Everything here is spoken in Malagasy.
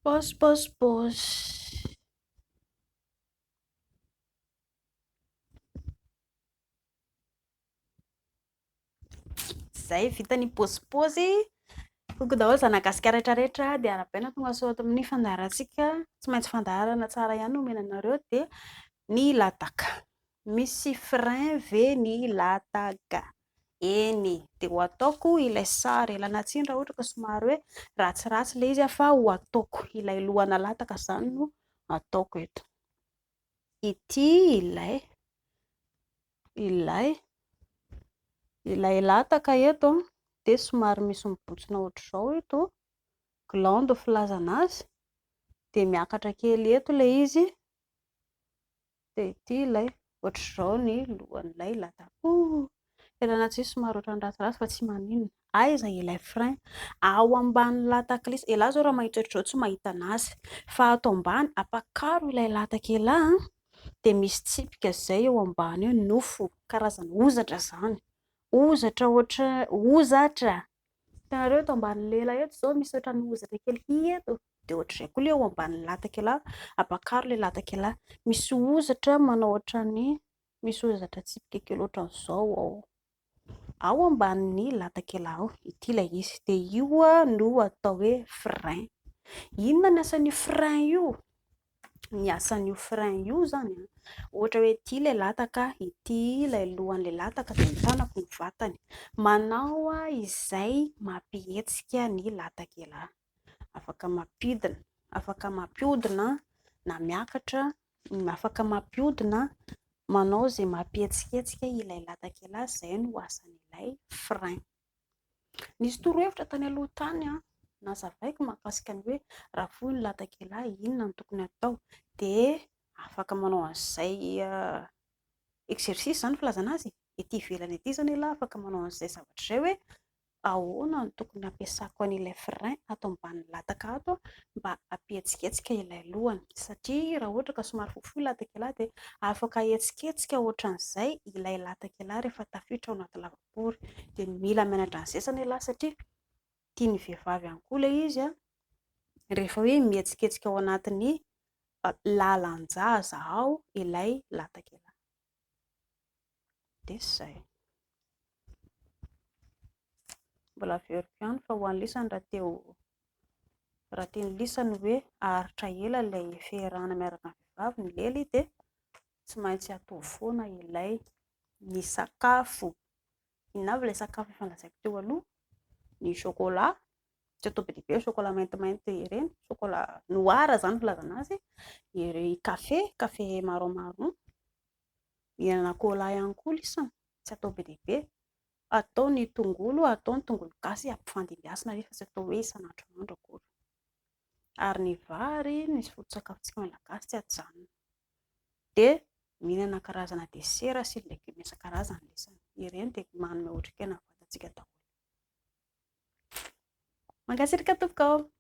Pause, pause, pause. Zay vita ny pôzipôzy toko daholo zanagasikara rehetrarehetra dia arabaina tonga sao ato amin'ny fandaharantsika tsy maintsy fandaharana tsara ihany omenanareo dia ny lataka misy frein ve ny lataka eny dia ho ataoko ilay sary elana tsiny raha ohatra ka somary hoe ratsiratsy ilay izy fa ho ataoko ilay lohana lataka zany no ataoko eto ity ilay lataka eto dia somary misy mibotsina ohatr'izao eto glande filazana azy dia miakatra kely eto ilay izy dia ity ilay ohatr'izao ny lohan'ilay lataka elana tsiny somary ohatran'ny ratsiratsy fa tsy maninona aiza ilay frein ao ambany lataka ilay izy elahy zao raha mahita ohatr'izao tsy mahita anazy fa ato ambany apakaro ilay lataka elahy dia misy tsipika izay eo ambany eo nofo karazana ozatra izany ozatra ohatra ozatra hitanareo eto ambanin'ny lela eto izao misy ohatran'ny ozatra kely eto dia ohatr'izay koa ilay eo ambanin'ny lataka elahy apakaro ilay lataka elahy misy ozatra manao ohatran'ny misy ozatra tsipika kely ohatran'izao ao ambanin'ny lataka elahy ao ity ilay izy dia io no atao hoe frein inona ny asan'io frein io ny asan'io frein io zany ohatra hoe ity ilay lataka ity ilay lohan'ilay lataka dia mitanako ny vatany manao izay mampihetsika ny lataka elahy afaka mampiodina na miakatra afaka mampiodina manao izay mampihetsiketsika ilay lataka elahy izay no asan'ilay frein nisy torohevitra tany aloha tany nazavaiko mahakasika ny hoe raha foy ny lataka elahy inona no tokony atao dia afaka manao an'izay exercice izany filazana azy ety ivelany ety izany elahy afaka manao an'izay zavatra izay hoe ahoana no tokony ampiasako an'ilay frein ato ambanin'ny lataka ato mba hampihetsiketsika ilay lohany satria raha ohatra ka somary fohifohy lataka elahy dia afaka hetsiketsika ohatran'izay ilay lataka elahy rehefa tafiditra ao anaty lavabory dia mila mianatra an'izay elahy satria tian'ny vehivavy ihany koa ilay izy rehefa hoe mihetsiketsika ao anatin'ny lalan-jaza ao ilay lataka elahy dia izay mbola averiko ihany fa ho an'ny lisany raha tian'ny lisany hoe aharitra ela ilay fiarahana miaraka amin'ny vehivavy ny lely dia tsy maintsy atao foana ilay ny sakafo inona avy ilay sakafo efa nolazaiko teo aloha ny chocolat tsy atao be dia be chocolat maintimainty ireny chocolat noir izany filazana azy kafe marron mihinana cola ihany koa lisany tsy atao be dia be atao ny tongolo gasy ampifandimbiasana rehefa tsy atao hoe isan'androandro akory ary ny vary ny foto-tsakafontsika malagasy tsy ajanona dia mihinana karazana desera sy legioma isan-karazany lisany ireny dia manome otrikaina ny vatantsika daholo. Mankasitraka tompoko ao.